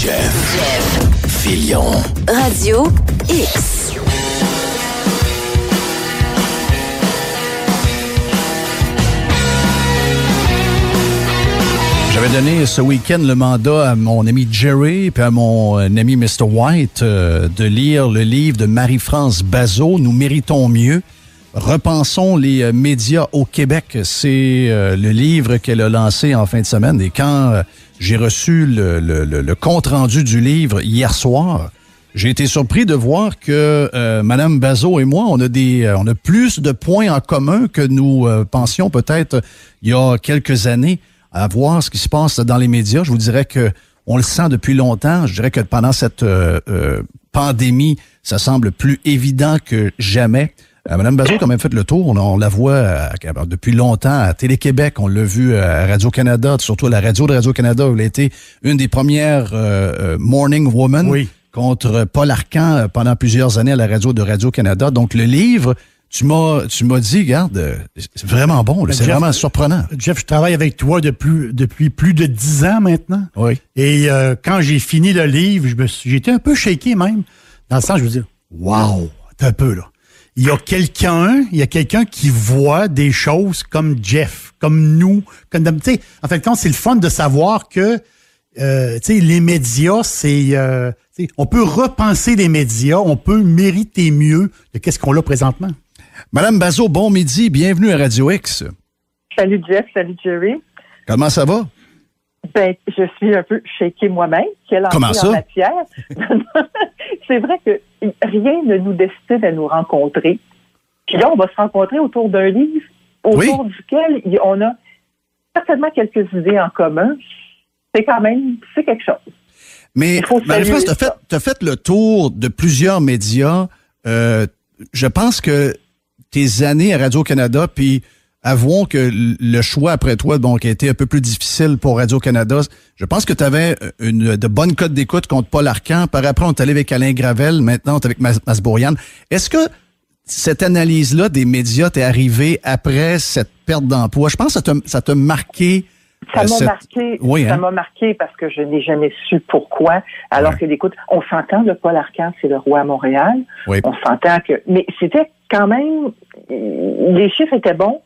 Jeff Fillion. Radio X. J'avais donné ce week-end le mandat à mon ami Jerry et à mon ami Mr. White de lire le livre de Marie-France Bazot, Nous méritons mieux. Repensons les médias au Québec. C'est le livre qu'elle a lancé en fin de semaine. Et quand j'ai reçu le compte-rendu du livre hier soir, j'ai été surpris de voir que Mme Bazot et moi, on a plus de points en commun que nous pensions peut-être il y a quelques années. À voir ce qui se passe dans les médias. Je vous dirais que on le sent depuis longtemps. Je dirais que pendant cette pandémie, ça semble plus évident que jamais. Mme Bazot a quand même fait le tour. On la voit depuis longtemps à Télé-Québec. On l'a vu à Radio-Canada, surtout à la radio de Radio-Canada, où elle a été une des premières Morning Woman contre Paul Arcand pendant plusieurs années à la radio de Radio-Canada. Donc, le livre... Tu m'as dit, regarde, c'est vraiment bon, là, c'est Jeff, vraiment surprenant. Jeff, je travaille avec toi depuis plus de 10 ans maintenant. Oui. Et quand j'ai fini le livre, j'étais un peu shaké même. Dans le sens, je veux dire, wow, t'as un peu là. Il y a quelqu'un qui voit des choses comme Jeff, comme nous. Tu sais, en fait, c'est le fun de savoir que tu sais, les médias, on peut repenser les médias, on peut mériter mieux de qu'est-ce qu'on a présentement. Madame Bazot, bon midi, bienvenue à Radio X. Salut Jeff, salut Jerry. Comment ça va? Ben, je suis un peu shakée moi-même. Quelle entrée en matière. C'est vrai que rien ne nous destine à nous rencontrer. Puis là, on va se rencontrer autour d'un livre autour duquel on a certainement quelques idées en commun. C'est quelque chose. Mais Marie-France, t'as fait le tour de plusieurs médias. Je pense que tes années à Radio-Canada, puis avouons que le choix après toi, qui a été un peu plus difficile pour Radio-Canada, je pense que tu avais de bonnes cotes d'écoute contre Paul Arcand. Par après, on est allé avec Alain Gravel, maintenant on est avec Masbourian. Est-ce que cette analyse-là des médias t'est arrivée après cette perte d'emploi? Je pense que ça t'a marqué. Ça m'a marqué parce que je n'ai jamais su pourquoi. Alors que, écoute, on s'entend, le Paul Arcand, c'est le roi à Montréal. Oui. On s'entend que... Mais c'était quand même... Les chiffres étaient bons.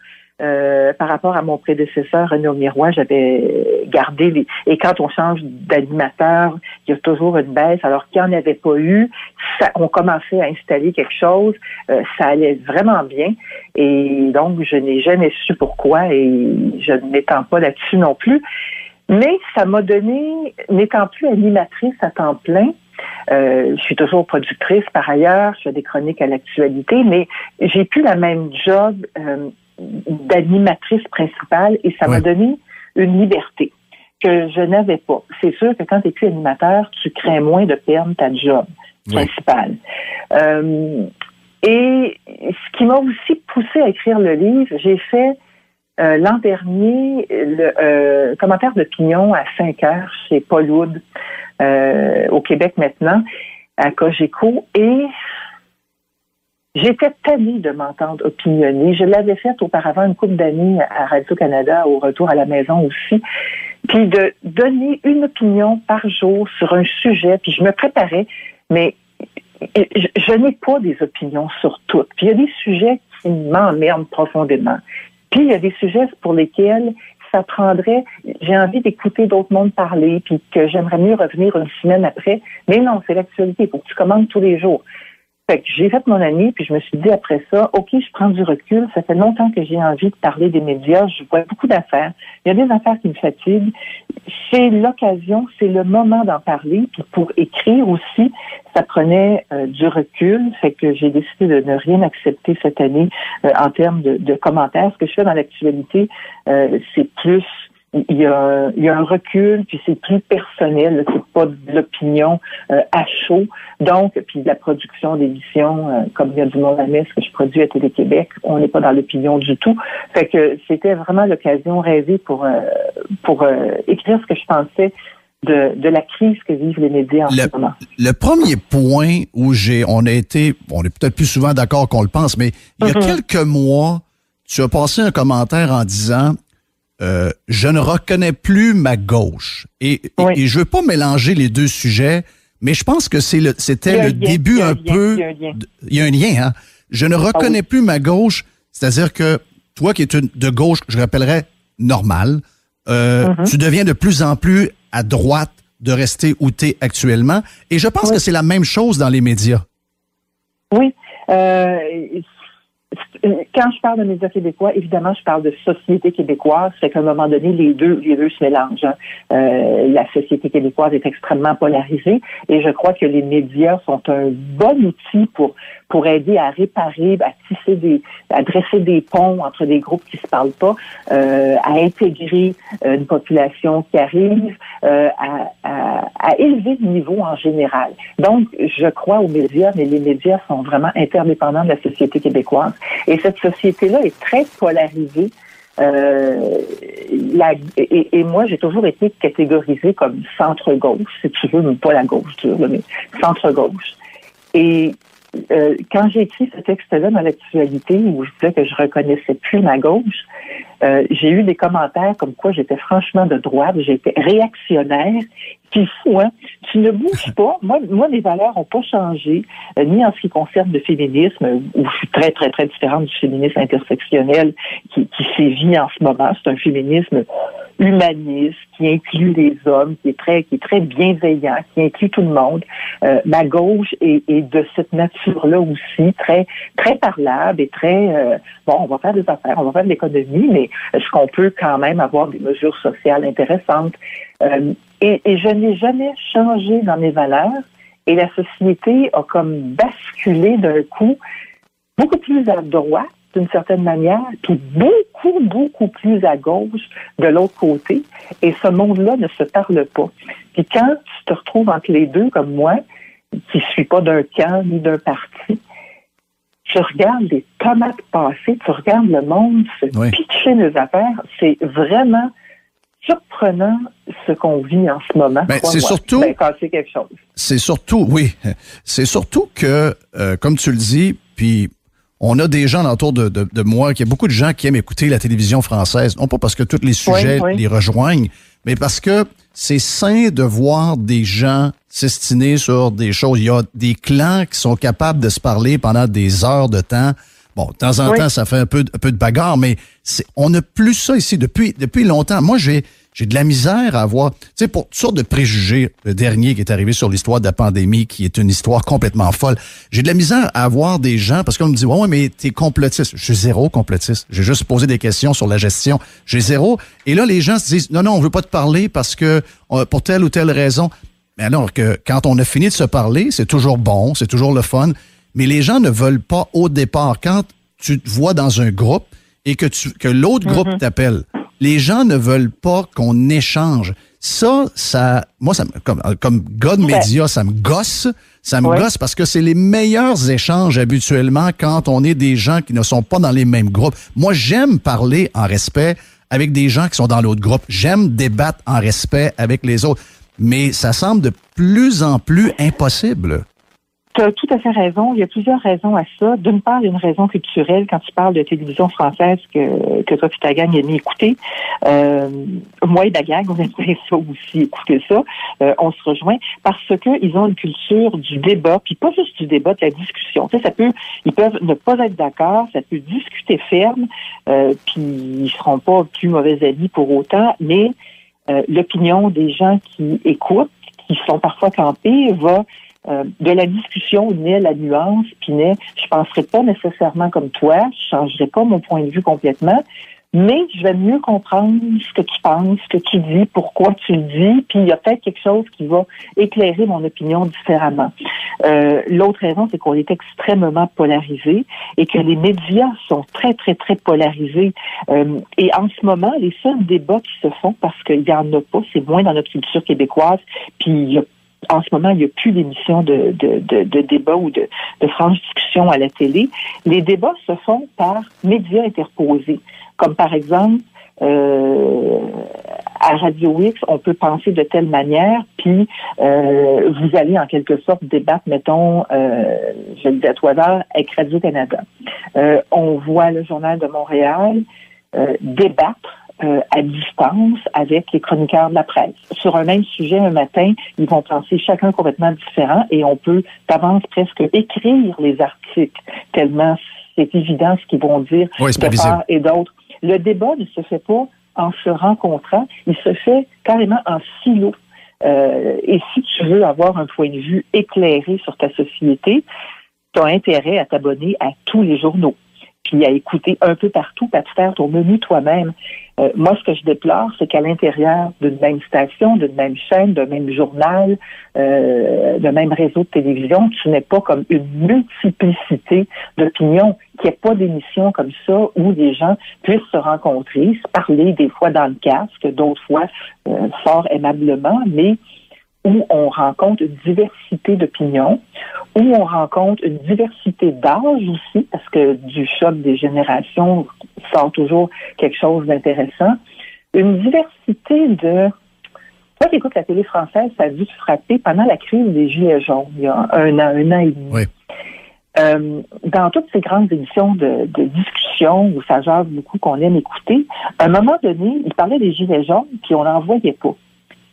Par rapport à mon prédécesseur, Renaud Miroir, j'avais gardé Et quand on change d'animateur, il y a toujours une baisse. Alors qu'il n'y en avait pas eu, on commençait à installer quelque chose. Ça allait vraiment bien. Et donc, je n'ai jamais su pourquoi et je ne m'étends pas là-dessus non plus. Mais ça m'a donné, n'étant plus animatrice à temps plein, je suis toujours productrice par ailleurs, je fais des chroniques à l'actualité, mais j'ai plus la même job d'animatrice principale et ça m'a donné une liberté que je n'avais pas. C'est sûr que quand tu n'es plus animateur, tu crains moins de perdre ta job principale. Et ce qui m'a aussi poussé à écrire le livre, j'ai fait l'an dernier le commentaire d'opinion à 5 heures chez Paul Wood au Québec maintenant, à Cogeco, et j'étais tannée de m'entendre opinionner. Je l'avais fait auparavant une couple d'années à Radio-Canada, au retour à la maison aussi. Puis de donner une opinion par jour sur un sujet, puis je me préparais, mais je n'ai pas des opinions sur toutes. Puis il y a des sujets qui m'emmerdent profondément. Puis il y a des sujets pour lesquels ça prendrait... J'ai envie d'écouter d'autres mondes parler, puis que j'aimerais mieux revenir une semaine après. Mais non, c'est l'actualité. Il faut que tu commandes tous les jours. Fait que j'ai fait mon année, puis je me suis dit après ça, OK, je prends du recul. Ça fait longtemps que j'ai envie de parler des médias. Je vois beaucoup d'affaires. Il y a des affaires qui me fatiguent. C'est l'occasion, c'est le moment d'en parler. Puis pour écrire aussi, ça prenait du recul. Fait que j'ai décidé de ne rien accepter cette année en termes de commentaires. Ce que je fais dans l'actualité, c'est plus... Il y a un recul, puis c'est plus personnel, c'est pas de l'opinion à chaud. Donc, puis la production d'émissions, comme il y a du monde à Metz que je produis à Télé-Québec, on n'est pas dans l'opinion du tout. Fait que c'était vraiment l'occasion rêvée pour écrire ce que je pensais de la crise que vivent les médias en ce moment. Le premier point où on est peut-être plus souvent d'accord qu'on le pense, mais il y a quelques mois, tu as passé un commentaire en disant je ne reconnais plus ma gauche. Et je veux pas mélanger les deux sujets, mais je pense que c'était le début un peu... Il y a un lien, hein? Je ne reconnais plus ma gauche, c'est-à-dire que toi qui es de gauche, je rappellerais, normale, tu deviens de plus en plus à droite de rester où tu es actuellement. Et je pense que c'est la même chose dans les médias. Oui. Quand je parle de médias québécois, évidemment, je parle de société québécoise. C'est qu'à un moment donné, les deux se mélangent. Hein. La société québécoise est extrêmement polarisée et je crois que les médias sont un bon outil pour aider à réparer, à dresser des ponts entre des groupes qui se parlent pas, à intégrer une population qui arrive, à élever le niveau en général. Donc, je crois aux médias, mais les médias sont vraiment interdépendants de la société québécoise. Et cette société-là est très polarisée. Et moi, j'ai toujours été catégorisée comme centre-gauche, si tu veux, mais pas la gauche dure, mais centre-gauche. Et quand j'ai écrit ce texte-là dans l'actualité, où je disais que je reconnaissais plus ma gauche, j'ai eu des commentaires comme quoi j'étais franchement de droite, j'étais réactionnaire. Puis fou, hein? Tu ne bouges pas. Moi, mes valeurs n'ont pas changé, ni en ce qui concerne le féminisme, où je suis très, très, très différente du féminisme intersectionnel qui sévit en ce moment. C'est un féminisme humaniste, qui inclut les hommes, qui est très bienveillant, qui inclut tout le monde. Ma gauche est de cette nature-là aussi, très, très parlable et très, on va faire des affaires, on va faire de l'économie, mais est-ce qu'on peut quand même avoir des mesures sociales intéressantes? Et je n'ai jamais changé dans mes valeurs et la société a comme basculé d'un coup beaucoup plus à droite d'une certaine manière, puis beaucoup, beaucoup plus à gauche de l'autre côté. Et ce monde-là ne se parle pas. Puis quand tu te retrouves entre les deux, comme moi, qui ne suis pas d'un camp ni d'un parti, tu regardes les tomates passer, tu regardes le monde se pitcher nos affaires, c'est vraiment surprenant ce qu'on vit en ce moment. C'est surtout... casser quelque chose. C'est surtout que, comme tu le dis, puis on a des gens autour de moi, qu'il y a beaucoup de gens qui aiment écouter la télévision française, non pas parce que tous les sujets les rejoignent, mais parce que c'est sain de voir des gens s'estiner sur des choses. Il y a des clans qui sont capables de se parler pendant des heures de temps. Bon, de temps en temps, ça fait un peu de bagarre, mais on n'a plus ça ici depuis longtemps. Moi, j'ai de la misère à avoir, tu sais, pour toutes sortes de préjugés, le dernier qui est arrivé sur l'histoire de la pandémie, qui est une histoire complètement folle. J'ai de la misère à avoir des gens, parce qu'on me dit, ouais, mais t'es complotiste. Je suis zéro complotiste. J'ai juste posé des questions sur la gestion. J'ai zéro. Et là, les gens se disent, non, on veut pas te parler parce que, pour telle ou telle raison. Mais alors que quand on a fini de se parler, c'est toujours bon, c'est toujours le fun. Mais les gens ne veulent pas au départ. Quand tu te vois dans un groupe et que l'autre groupe t'appelle, les gens ne veulent pas qu'on échange. Moi, comme gars de médias, ça me gosse. Ça me gosse parce que c'est les meilleurs échanges habituellement quand on est des gens qui ne sont pas dans les mêmes groupes. Moi, j'aime parler en respect avec des gens qui sont dans l'autre groupe. J'aime débattre en respect avec les autres. Mais ça semble de plus en plus impossible. Tu as tout à fait raison. Il y a plusieurs raisons à ça. D'une part, il y a une raison culturelle quand tu parles de télévision française que toi et ta gang aimez écouter. Moi et ma gang, on aimerait ça aussi, écouter ça. On se rejoint parce qu'ils ont une culture du débat, puis pas juste du débat, de la discussion. Tu sais, ils peuvent ne pas être d'accord, ça peut discuter ferme, puis ils seront pas plus mauvais amis pour autant, mais l'opinion des gens qui écoutent, qui sont parfois campés, va de la discussion naît la nuance, puis naît, je penserais pas nécessairement comme toi, je changerais pas mon point de vue complètement, mais je vais mieux comprendre ce que tu penses, ce que tu dis, pourquoi tu le dis, puis il y a peut-être quelque chose qui va éclairer mon opinion différemment. L'autre raison, c'est qu'on est extrêmement polarisé et que les médias sont très, très, très polarisés. Et en ce moment, les seuls débats qui se font, parce qu'il y en a pas, c'est moins dans notre culture québécoise, puis en ce moment, il n'y a plus d'émissions de débat ou de franches discussions à la télé. Les débats se font par médias interposés. Comme par exemple, à Radio X, on peut penser de telle manière, puis vous allez en quelque sorte débattre, mettons, je le dis à toi d'heure, avec Radio-Canada. On voit le Journal de Montréal débattre à distance avec les chroniqueurs de la presse. Sur un même sujet, un matin, ils vont penser chacun complètement différent et on peut d'avance presque écrire les articles tellement c'est évident ce qu'ils vont dire de part et d'autre. Le débat ne se fait pas en se rencontrant, il se fait carrément en silo. Et si tu veux avoir un point de vue éclairé sur ta société, tu as intérêt à t'abonner à tous les journaux, puis à écouter un peu partout, puis à te faire ton menu toi-même. Moi, ce que je déplore, c'est qu'à l'intérieur d'une même station, d'une même chaîne, d'un même journal, d'un même réseau de télévision, tu n'aies pas comme une multiplicité d'opinions, qu'il n'y ait pas d'émissions comme ça où les gens puissent se rencontrer, se parler des fois dans le casque, d'autres fois fort aimablement, mais où on rencontre une diversité d'opinions, où on rencontre une diversité d'âge aussi, parce que du choc des générations sort toujours quelque chose d'intéressant. Une diversité de... Toi qui écoutes la télé française, ça a dû te frapper pendant la crise des Gilets jaunes, il y a un an et demi. Oui. Dans toutes ces grandes émissions de discussion où ça jase beaucoup, qu'on aime écouter, à un moment donné, ils parlaient des Gilets jaunes, puis on n'en voyait pas.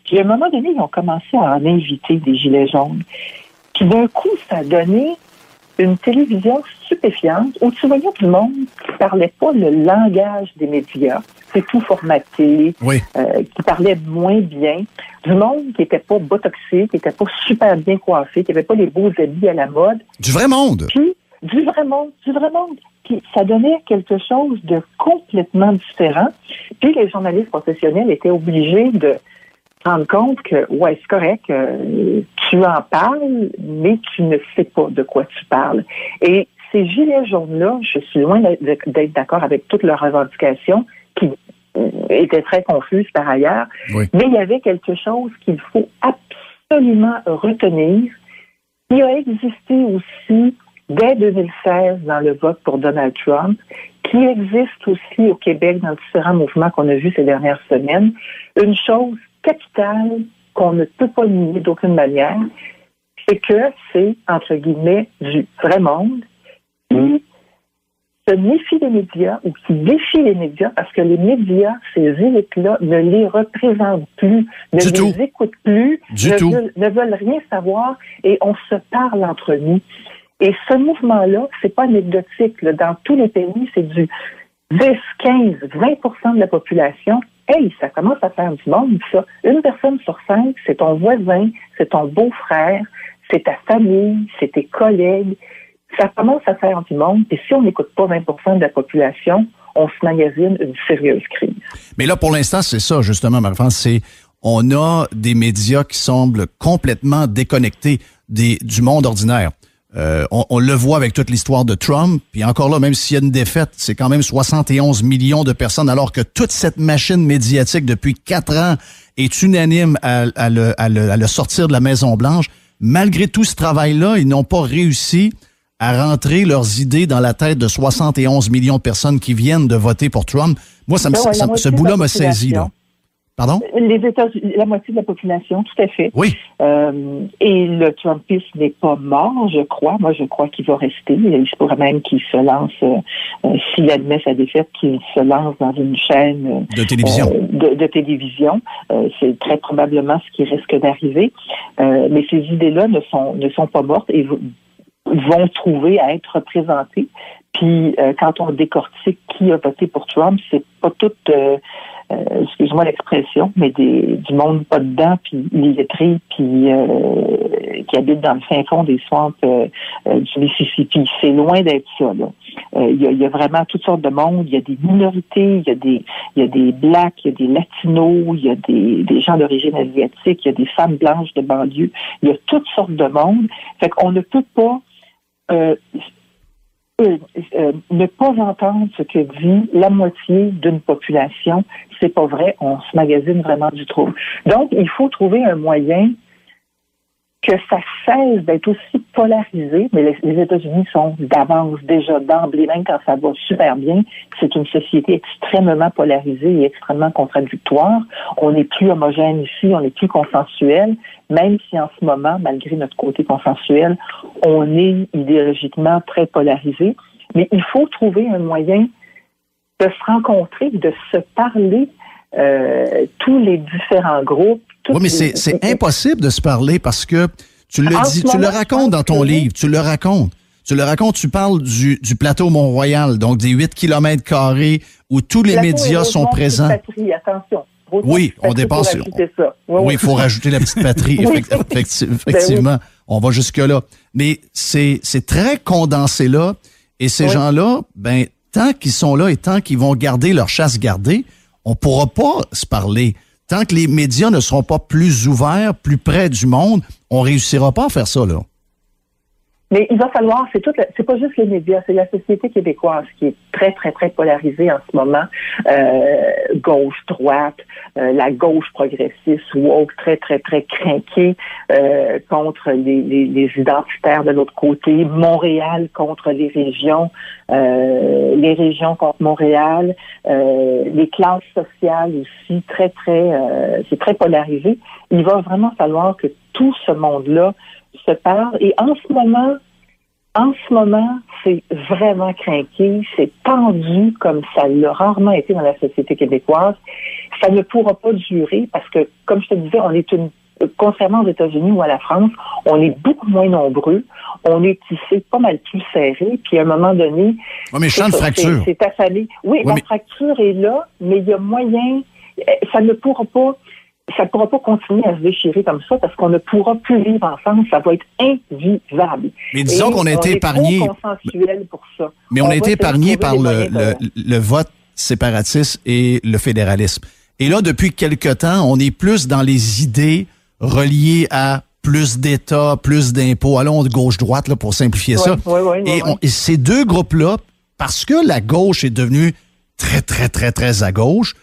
Puis à un moment donné, ils ont commencé à en inviter des Gilets jaunes. Puis d'un coup, ça a donné une télévision stupéfiante où tu voyais du monde qui parlait pas le langage des médias, c'est tout formaté, qui parlait moins bien, du monde qui était pas botoxé, qui était pas super bien coiffé, qui avait pas les beaux habits à la mode. Du vrai monde! Puis, du vrai monde. Puis ça donnait quelque chose de complètement différent. Puis les journalistes professionnels étaient obligés de rendre compte que, ouais, c'est correct, tu en parles, mais tu ne sais pas de quoi tu parles. Et ces gilets jaunes-là, je suis loin d'être d'accord avec toutes leurs revendications, qui étaient très confuses par ailleurs, mais il y avait quelque chose qu'il faut absolument retenir, qui a existé aussi dès 2016 dans le vote pour Donald Trump, qui existe aussi au Québec dans différents mouvements qu'on a vus ces dernières semaines, une chose capitale qu'on ne peut pas nier d'aucune manière, c'est que c'est, entre guillemets, du vrai monde qui se méfie des médias ou qui défie les médias parce que les médias, ces élites-là, ne les représentent plus, ne les écoutent plus, ne veulent rien savoir et on se parle entre nous. Et ce mouvement-là, c'est pas anecdotique. Là. Dans tous les pays, c'est du 10, 15, 20% de la population. Hey, ça commence à faire du monde, ça. Une personne sur 5, c'est ton voisin, c'est ton beau-frère, c'est ta famille, c'est tes collègues. Ça commence à faire du monde. Et si on n'écoute pas 20% de la population, on se magasine une sérieuse crise. Mais là, pour l'instant, c'est ça, justement, Marie-France, c'est on a des médias qui semblent complètement déconnectés du monde ordinaire. On le voit avec toute l'histoire de Trump, puis encore là, même s'il y a une défaite, c'est quand même 71 millions de personnes, alors que toute cette machine médiatique depuis 4 ans est unanime à le sortir de la Maison-Blanche. Malgré tout ce travail-là, ils n'ont pas réussi à rentrer leurs idées dans la tête de 71 millions de personnes qui viennent de voter pour Trump. Moi, ce bout-là m'a saisi, là. Pardon? Les États-Unis, la moitié de la population, tout à fait. Oui. Et le Trumpisme n'est pas mort, je crois. Moi, je crois qu'il va rester. Il se pourrait même qu'il se lance, s'il admet sa défaite, qu'il se lance dans une chaîne de télévision. De télévision. C'est très probablement ce qui risque d'arriver. Mais ces idées-là ne sont pas mortes et vont trouver à être représentées. Puis, quand on décortique qui a voté pour Trump, c'est pas tout... excuse-moi l'expression, mais du monde pas dedans, puis illettré, puis qui habite dans le fin fond des swamps du Mississippi. C'est loin d'être ça, là. Il y a vraiment toutes sortes de monde. Il y a des minorités, il y a des blacks, il y a des latinos, il y a des gens d'origine asiatique, il y a des femmes blanches de banlieue. Il y a toutes sortes de monde. Fait qu'on ne peut pas ne pas entendre ce que dit la moitié d'une population, c'est pas vrai, on se magasine vraiment du trouble. Donc, il faut trouver un moyen que ça cesse d'être aussi polarisé, mais les États-Unis sont d'avance déjà d'emblée, même quand ça va super bien, c'est une société extrêmement polarisée et extrêmement contradictoire. On n'est plus homogène ici, on n'est plus consensuel, même si en ce moment, malgré notre côté consensuel, on est idéologiquement très polarisé. Mais il faut trouver un moyen de se rencontrer, de se parler, tous les différents groupes. Oui, mais c'est impossible de se parler parce que tu le dis, tu le racontes dans ton livre, tu le racontes. Tu parles du plateau Mont-Royal, donc des 8 km² où tous les médias sont présents. Patrie, attention. Oui, on dépasse. Oui, il faut rajouter la petite patrie. Oui. Effectivement, on va jusque-là. Mais c'est très condensé là. Et ces gens-là, ben, tant qu'ils sont là et tant qu'ils vont garder leur chasse gardée, on pourra pas se parler. Tant que les médias ne seront pas plus ouverts, plus près du monde, on réussira pas à faire ça, là. Mais il va falloir, c'est pas juste les médias, c'est la société québécoise qui est très, très, très polarisée en ce moment. Gauche, droite, la gauche progressiste, woke, très, très, très crinquée contre les identitaires de l'autre côté, Montréal contre les régions contre Montréal, les classes sociales aussi, très, très, c'est très polarisé. Il va vraiment falloir que tout ce monde-là se parle. Et en ce moment, c'est vraiment crinqué, c'est tendu comme ça l'a rarement été dans la société québécoise. Ça ne pourra pas durer parce que, comme je te disais, contrairement aux États-Unis ou à la France, on est beaucoup moins nombreux, on est tissé pas mal plus serré, puis à un moment donné... Oui, mais je sens une fracture. C'est affalé. Oui, la fracture est là, mais il y a moyen... Ça ne pourra pas continuer à se déchirer comme ça parce qu'on ne pourra plus vivre ensemble. Ça va être invivable. Mais disons qu'on a été épargné. Pour ça. Mais on a été épargné par le vote séparatiste et le fédéralisme. Et là, depuis quelque temps, on est plus dans les idées reliées à plus d'État, plus d'impôts. Allons de gauche-droite là, pour simplifier ça. Et ces deux groupes-là, parce que la gauche est devenue très, très, très, très à gauche,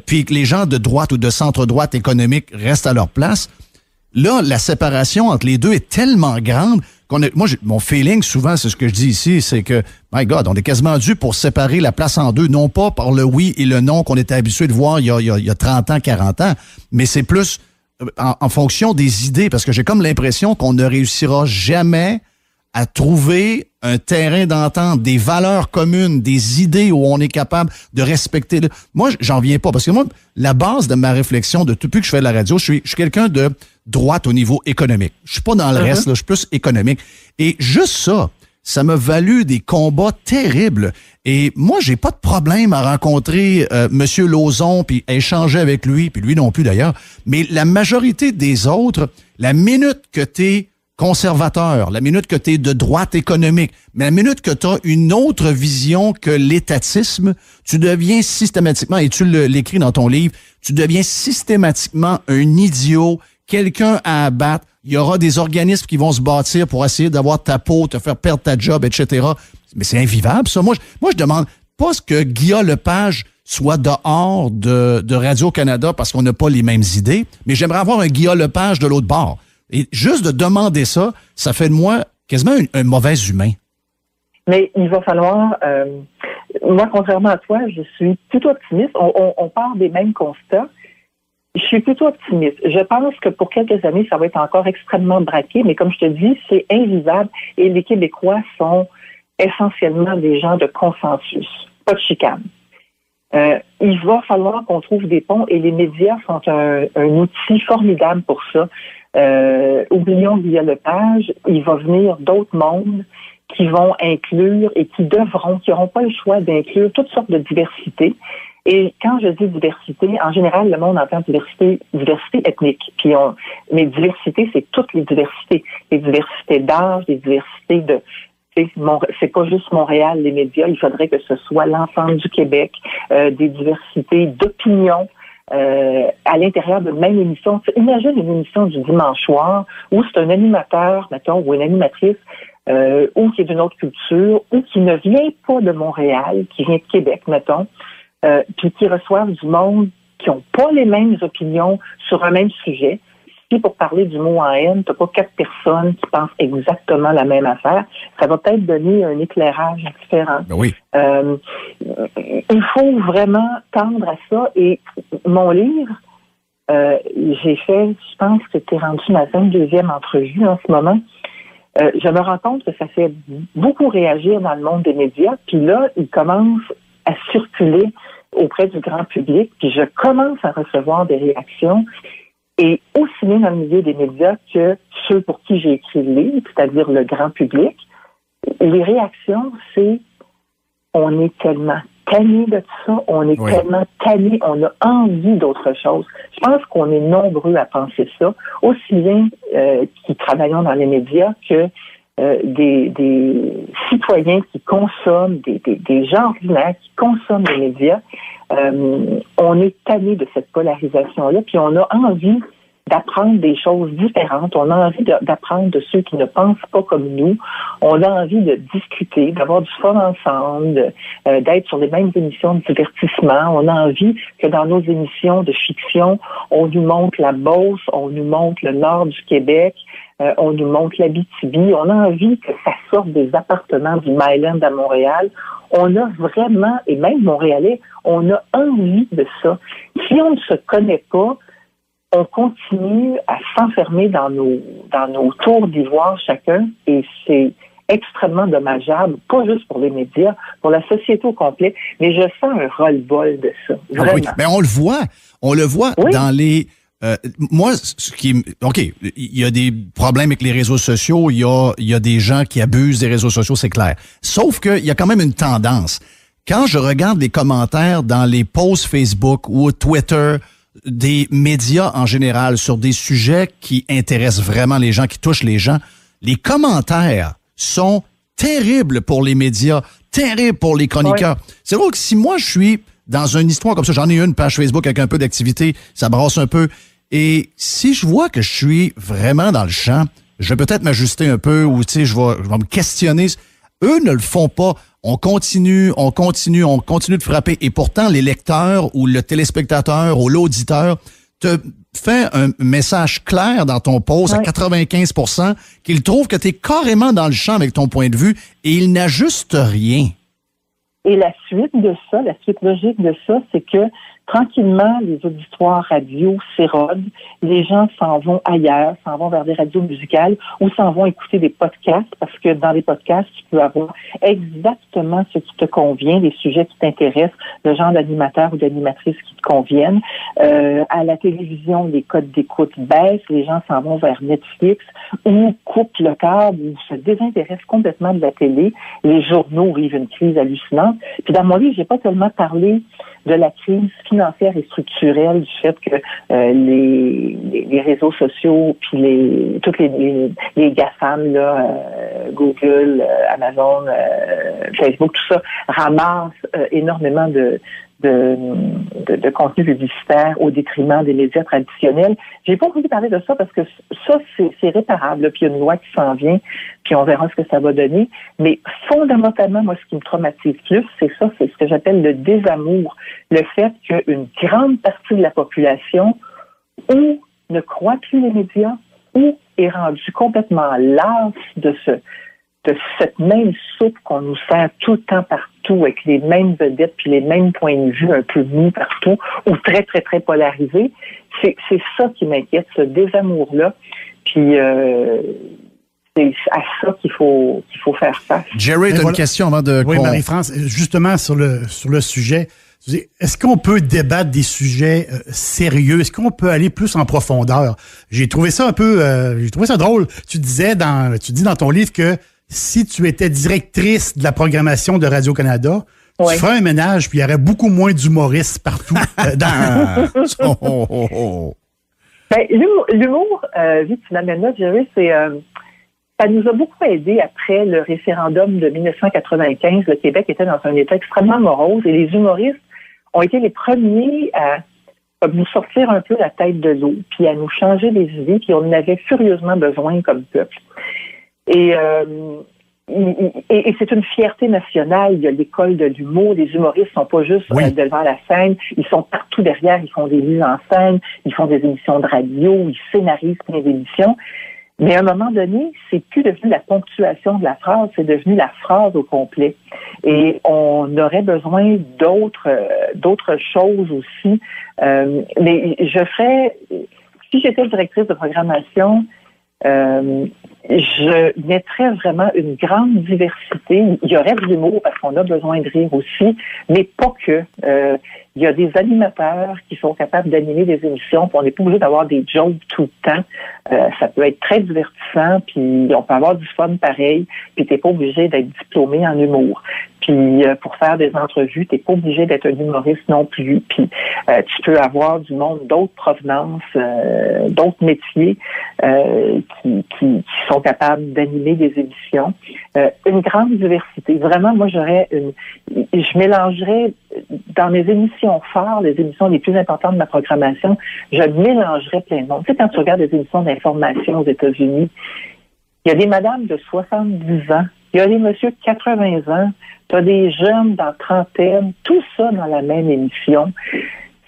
puis que les gens de droite ou de centre-droite économique restent à leur place, là, la séparation entre les deux est tellement grande mon feeling, souvent, c'est ce que je dis ici, c'est que, my God, on est quasiment dû pour séparer la place en deux, non pas par le oui et le non qu'on était habitué de voir il y a 30 ans, 40 ans, mais c'est plus en fonction des idées, parce que j'ai comme l'impression qu'on ne réussira jamais à trouver un terrain d'entente, des valeurs communes, des idées où on est capable de respecter. Moi, j'en viens pas, parce que moi, la base de ma réflexion, depuis que je fais de la radio, je suis quelqu'un de droite au niveau économique. Je suis pas dans le reste, là, je suis plus économique. Et juste ça m'a valu des combats terribles. Et moi, j'ai pas de problème à rencontrer Monsieur Lauzon, puis à échanger avec lui, puis lui non plus d'ailleurs. Mais la majorité des autres, la minute que t'es conservateur, la minute que tu es de droite économique, mais la minute que tu as une autre vision que l'étatisme, tu deviens systématiquement, et tu l'écris dans ton livre, tu deviens systématiquement un idiot, quelqu'un à abattre. Il y aura des organismes qui vont se bâtir pour essayer d'avoir ta peau, te faire perdre ta job, etc. Mais c'est invivable, ça. Moi, je demande pas ce que Guillaume Lepage soit dehors de Radio-Canada parce qu'on n'a pas les mêmes idées, mais j'aimerais avoir un Guillaume Lepage de l'autre bord. Et juste de demander ça, ça fait de moi quasiment un mauvais humain. Mais il va falloir... moi, contrairement à toi, je suis plutôt optimiste. On part des mêmes constats. Je suis plutôt optimiste. Je pense que pour quelques années, ça va être encore extrêmement braqué, mais comme je te dis, c'est invivable et les Québécois sont essentiellement des gens de consensus, pas de chicane. Il va falloir qu'on trouve des ponts et les médias sont un outil formidable pour ça. Oublions Guillaume Lepage, il va venir d'autres mondes qui vont inclure et qui n'auront pas le choix d'inclure toutes sortes de diversités. Et quand je dis diversité, en général, le monde entend diversité ethnique. Mais diversité, c'est toutes les diversités. Les diversités d'âge, les diversités de... C'est pas juste Montréal, les médias. Il faudrait que ce soit l'ensemble du Québec, des diversités d'opinion. À l'intérieur de même émission. Imagine une émission du dimanche soir où c'est un animateur, mettons, ou une animatrice, ou qui est d'une autre culture, ou qui ne vient pas de Montréal, qui vient de Québec, mettons, puis qui reçoivent du monde qui n'ont pas les mêmes opinions sur un même sujet. Si pour parler du mot en haine, tu n'as pas 4 personnes qui pensent exactement la même affaire, ça va peut-être donner un éclairage différent. Ben oui. Il faut vraiment tendre à ça. Et mon livre, j'ai fait, je pense que tu es rendu ma 22e entrevue en ce moment. Je me rends compte que ça fait beaucoup réagir dans le monde des médias. Puis là, il commence à circuler auprès du grand public, puis je commence à recevoir des réactions, et aussi bien dans le milieu des médias que ceux pour qui j'ai écrit le livre, c'est-à-dire le grand public. Les réactions, c'est « on est tellement tanné de tout ça, on est tellement tanné, on a envie d'autre chose ». Je pense qu'on est nombreux à penser ça, aussi bien qui travaillons dans les médias que des citoyens qui consomment, des gens ordinaires qui consomment les médias. On est tanné de cette polarisation-là, puis on a envie d'apprendre des choses différentes. On a envie d'apprendre de ceux qui ne pensent pas comme nous. On a envie de discuter, d'avoir du fun ensemble, d'être sur les mêmes émissions de divertissement. On a envie que dans nos émissions de fiction, on nous montre la Beauce, on nous montre le nord du Québec, on nous montre l'Abitibi. On a envie que ça sorte des appartements du Myland à Montréal. On a vraiment, et même Montréalais, on a envie de ça. Si on ne se connaît pas, on continue à s'enfermer dans nos tours d'ivoire chacun, et c'est extrêmement dommageable, pas juste pour les médias, pour la société au complet, mais je sens un ros-le-bol de ça. Vraiment. Oui, mais on le voit dans les... moi, OK, il y a des problèmes avec les réseaux sociaux, il y a des gens qui abusent des réseaux sociaux, c'est clair. Sauf qu'il y a quand même une tendance. Quand je regarde les commentaires dans les posts Facebook ou Twitter des médias en général sur des sujets qui intéressent vraiment les gens, qui touchent les gens, les commentaires sont terribles pour les médias, terribles pour les chroniqueurs. Oui. C'est vrai que si moi je suis dans une histoire comme ça, j'en ai une page Facebook avec un peu d'activité, ça brasse un peu, et si je vois que je suis vraiment dans le champ, je vais peut-être m'ajuster un peu, ou tu sais, je vais me questionner. Eux ne le font pas. On continue de frapper. Et pourtant, les lecteurs ou le téléspectateur ou l'auditeur te fait un message clair dans ton post à 95% qu'il trouve que tu es carrément dans le champ avec ton point de vue et il n'ajuste rien. Et la suite de ça, la suite logique de ça, c'est que tranquillement, les auditoires radio s'érodent, les gens s'en vont ailleurs, s'en vont vers des radios musicales ou s'en vont écouter des podcasts, parce que dans les podcasts, tu peux avoir exactement ce qui te convient, les sujets qui t'intéressent, le genre d'animateur ou d'animatrice qui te conviennent. À la télévision, les codes d'écoute baissent, les gens s'en vont vers Netflix ou coupent le câble ou se désintéressent complètement de la télé. Les journaux vivent une crise hallucinante. Puis dans mon livre, j'ai pas tellement parlé de la crise financière et structurelle, du fait que les réseaux sociaux, puis toutes les GAFAM, Google, Amazon, Facebook, tout ça, ramassent énormément de contenu publicitaire au détriment des médias traditionnels. J'ai pas envie de parler de ça parce que ça, c'est réparable, là, puis il y a une loi qui s'en vient, puis on verra ce que ça va donner. Mais fondamentalement, moi, ce qui me traumatise plus, c'est ce que j'appelle le désamour. Le fait qu'une grande partie de la population ou ne croit plus les médias ou est rendue complètement lasse de cette même soupe qu'on nous sert tout le temps partout, avec les mêmes vedettes puis les mêmes points de vue un peu mous partout, ou très, très, très polarisés. C'est ça qui m'inquiète, ce désamour-là. Puis c'est à ça qu'il faut faire face. Jerry, tu as une question avant de... Oui, Marie-France, justement sur le sujet, est-ce qu'on peut débattre des sujets sérieux? Est-ce qu'on peut aller plus en profondeur? J'ai trouvé ça un peu... j'ai trouvé ça drôle. Tu dis dans ton livre que si tu étais directrice de la programmation de Radio-Canada, tu ferais un ménage, puis il y aurait beaucoup moins d'humoristes partout. Ben, l'humour, vu que tu m'amènes là, Jerry, ça nous a beaucoup aidé après le référendum de 1995. Le Québec était dans un état extrêmement morose et les humoristes ont été les premiers à nous sortir un peu la tête de l'eau, puis à nous changer les idées, puis on en avait furieusement besoin comme peuple. Et c'est une fierté nationale. Il y a l'école de l'humour. Les humoristes sont pas juste devant la scène. Ils sont partout derrière. Ils font des mises en scène. Ils font des émissions de radio. Ils scénarisent plein d'émissions. Mais à un moment donné, c'est plus devenu la ponctuation de la phrase. C'est devenu la phrase au complet. Et on aurait besoin d'autres choses aussi. Mais si j'étais directrice de programmation, je mettrais vraiment une grande diversité. Il y aurait de l'humour parce qu'on a besoin de rire aussi, mais pas que. Il y a des animateurs qui sont capables d'animer des émissions, puis on n'est pas obligé d'avoir des jokes tout le temps. Ça peut être très divertissant, puis on peut avoir du fun pareil, puis t'es pas obligé d'être diplômé en humour. Puis pour faire des entrevues, t'es pas obligé d'être un humoriste non plus. Puis tu peux avoir du monde d'autres provenances, d'autres métiers qui sont capables d'animer des émissions. Une grande diversité. Vraiment, moi, je mélangerais dans mes émissions phares, les émissions les plus importantes de ma programmation, je mélangerais plein de monde. Tu sais, quand tu regardes des émissions d'information aux États-Unis, il y a des madames de 70 ans, il y a des messieurs de 80 ans, tu as des jeunes dans trentaine, tout ça dans la même émission.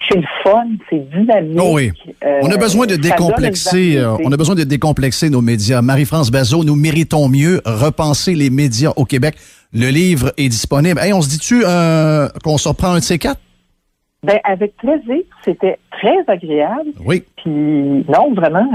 C'est le fun, c'est dynamique. Oh oui. On a besoin de décomplexer. On a besoin de décomplexer nos médias. Marie-France Bazot, nous méritons mieux. Repenser les médias au Québec. Le livre est disponible. Hey, on se dit-tu qu'on se reprend un de ces quatre? Ben, avec plaisir. C'était très agréable. Oui. Puis, non, vraiment,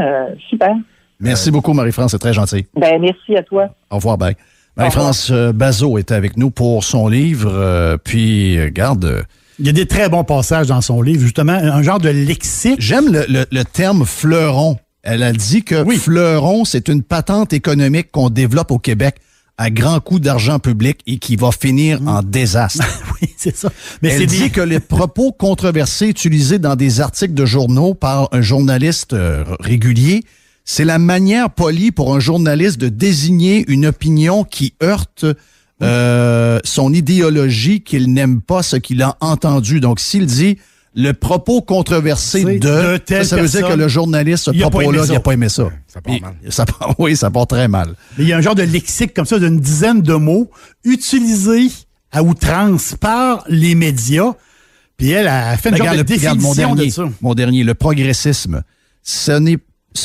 super. Merci beaucoup, Marie-France. C'est très gentil. Ben, merci à toi. Au revoir, bye. Marie-France Bazot était avec nous pour son livre. Puis, regarde... Il y a des très bons passages dans son livre, justement, un genre de lexique. J'aime le terme fleuron. Elle a dit que fleuron, c'est une patente économique qu'on développe au Québec à grands coups d'argent public et qui va finir en désastre. Oui, c'est ça. Mais elle dit que les propos controversés utilisés dans des articles de journaux par un journaliste régulier, c'est la manière polie pour un journaliste de désigner une opinion qui heurte son idéologie, qu'il n'aime pas ce qu'il a entendu. Donc, s'il dit le propos controversé de telle ça veut dire que le journaliste, ce propos-là, il n'a pas aimé ça. Ça part mal. Oui, ça part très mal. Mais il y a un genre de lexique comme ça d'une dizaine de mots utilisés à outrance par les médias. Puis elle a fait une genre de définition de ça. Mon dernier, le progressisme, ce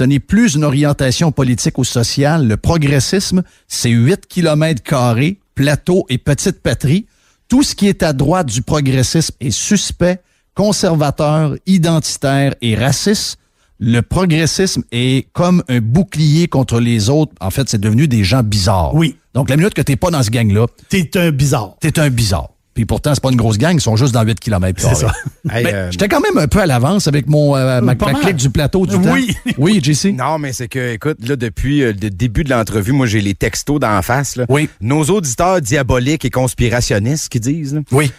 n'est plus une orientation politique ou sociale. Le progressisme, c'est 8 km², plateau et petite patrie. Tout ce qui est à droite du progressisme est suspect, conservateur, identitaire et raciste. Le progressisme est comme un bouclier contre les autres. En fait, c'est devenu des gens bizarres. Oui. Donc, la minute que t'es pas dans ce gang-là... T'es un bizarre. T'es un bizarre. Puis pourtant, c'est pas une grosse gang, ils sont juste dans 8 km. C'est ça. Hey, j'étais quand même un peu à l'avance avec ma clique du plateau du temps. Oui, JC? Non, mais c'est que, écoute, là, depuis le début de l'entrevue, moi, j'ai les textos d'en face. Là. Oui. Nos auditeurs diaboliques et conspirationnistes qui disent. Là, oui.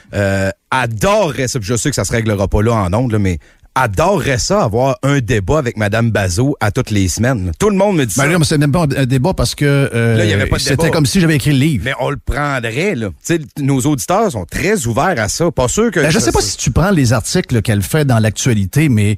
Adoreraient ça. Puis je sais que ça se réglera pas là en ondes, là, mais adorerait ça, avoir un débat avec Mme Bazot à toutes les semaines. Tout le monde me dit ça. Non, mais c'est même pas un débat parce que là, y avait pas de c'était débat. comme si j'avais écrit le livre. Mais on le prendrait, là. Tu sais, nos auditeurs sont très ouverts à ça. Pas sûr que... je sais pas si tu prends les articles qu'elle fait dans l'actualité, mais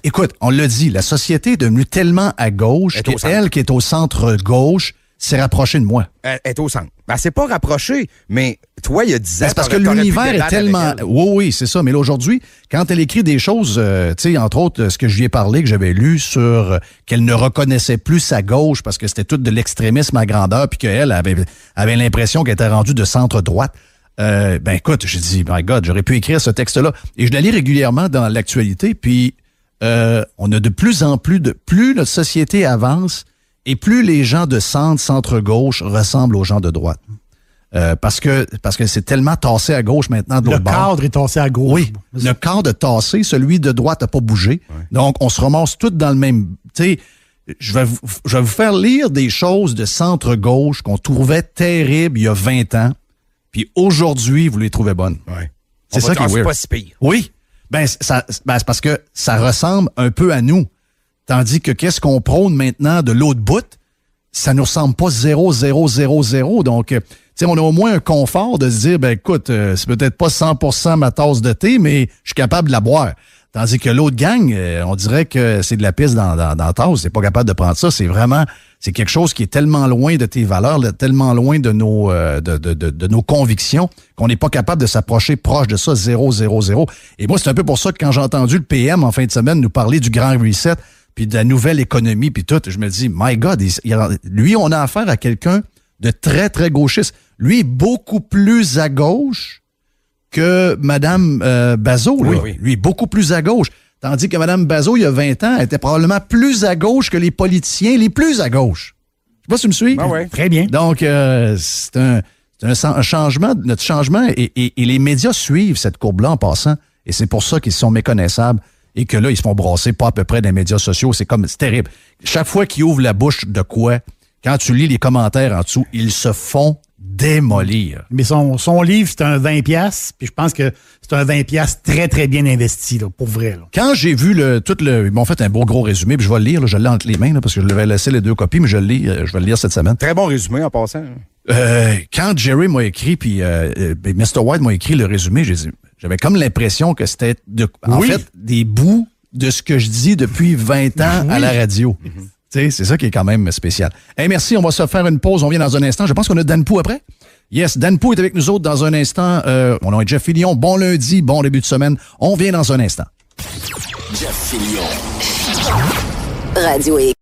écoute, on l'a dit, la société est devenue tellement à gauche qu'elle, qui est au centre-gauche, s'est rapprochée de moi. Elle est au centre. Ben, c'est pas rapproché, mais toi, il y a 10 ans... C'est parce que l'univers est tellement... Oui, c'est ça. Mais là, aujourd'hui, quand elle écrit des choses, tu sais, entre autres, ce que je lui ai parlé, que j'avais lu sur qu'elle ne reconnaissait plus sa gauche parce que c'était tout de l'extrémisme à grandeur, puis qu'elle avait l'impression qu'elle était rendue de centre-droite. Ben écoute, j'ai dit, my God, j'aurais pu écrire ce texte-là. Et je la lis régulièrement dans l'actualité, puis on a de plus en plus plus notre société avance, et plus les gens de centre-gauche ressemblent aux gens de droite. Parce que c'est tellement tassé à gauche maintenant de l'autre bord. Le cadre est tassé à gauche. Oui, le cadre est tassé, celui de droite n'a pas bougé. Ouais. Donc, on se ramasse tous dans le même... Tu sais, je vais vous faire lire des choses de centre-gauche qu'on trouvait terribles il y a 20 ans, puis aujourd'hui, vous les trouvez bonnes. Ouais. C'est ça qui est weird. C'est pas si pire. Oui, c'est parce que ça ressemble un peu à nous. Tandis que qu'est-ce qu'on prône maintenant de l'autre bout, ça nous ressemble pas 0, 0, 0, 0. Donc, tu sais, on a au moins un confort de se dire, ben écoute, c'est peut-être pas 100% ma tasse de thé, mais je suis capable de la boire. Tandis que l'autre gang, on dirait que c'est de la pisse dans la tasse. C'est pas capable de prendre ça. C'est quelque chose qui est tellement loin de tes valeurs, tellement loin de nos convictions qu'on n'est pas capable de s'approcher proche de ça, 0, 0, 0. Et moi, c'est un peu pour ça que quand j'ai entendu le PM en fin de semaine nous parler du grand reset, puis de la nouvelle économie, puis tout, je me dis, my God, lui, on a affaire à quelqu'un de très, très gauchiste. Lui est beaucoup plus à gauche que Mme Bazot. Oui. Lui est beaucoup plus à gauche. Tandis que Mme Bazot, il y a 20 ans, elle était probablement plus à gauche que les politiciens les plus à gauche. Je sais pas si tu me suis. Ah ouais. Très bien. Donc, c'est un changement, notre changement, et les médias suivent cette courbe-là en passant, et c'est pour ça qu'ils sont méconnaissables et que là, ils se font brasser pas à peu près des médias sociaux. C'est terrible. Chaque fois qu'ils ouvrent la bouche de quoi, quand tu lis les commentaires en dessous, ils se font démolir. Mais son livre, c'est un 20$, puis je pense que c'est un 20$ très, très bien investi, là, pour vrai. Là. Quand j'ai vu ils m'ont fait un beau gros résumé, puis je vais le lire, là, je l'ai entre les mains, là, parce que je devais laisser les 2 copies, mais je vais le lire cette semaine. Très bon résumé en passant. Quand Jerry m'a écrit, puis Mr. White m'a écrit le résumé, j'avais comme l'impression que c'était, en fait, des bouts de ce que je dis depuis 20 ans à la radio. Tu sais, c'est ça qui est quand même spécial. Hey, merci, on va se faire une pause, on vient dans un instant. Je pense qu'on a Dan Pou après. Yes, Dan Pou est avec nous autres dans un instant. On a Jeff Fillion, bon lundi, bon début de semaine. On vient dans un instant. Jeff Fillion. Radio X.